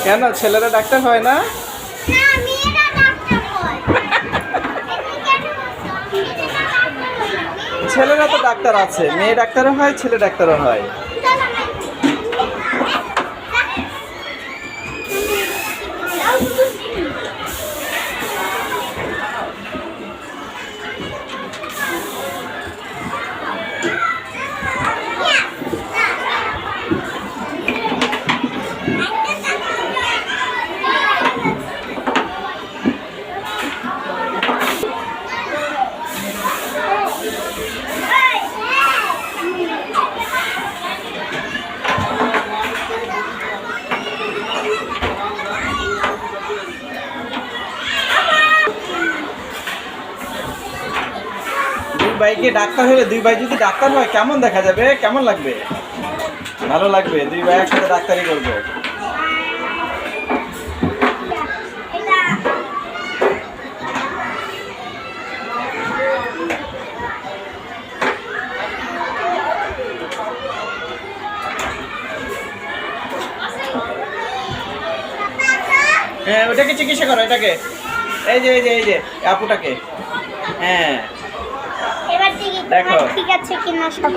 কেন ছেলেরা ডাক্তার হয় না? না, মেয়েরা ডাক্তার হয়। তুমি কেন বলছো? মেয়েরা ডাক্তার হয় না। ছেলেরা তো ডাক্তার আছে, মেয়ে ডাক্তারও হয়, ছেলে ডাক্তারও হয়। দুই ভাইকে ডাক্তার হলে, দুই ভাই যদি ডাক্তার হয় কেমন দেখা যাবে, কেমন লাগবে? ভালো লাগবে, দুই ভাই একসাথে ডাক্তারি করবে। হ্যাঁ, ওটাকে চিকিৎসা করো, এটাকে। এই যে এই যে এই যে আপুটাকে। হ্যাঁ, এবার দেখি দেখো। ঠিক আছে কিনা সব।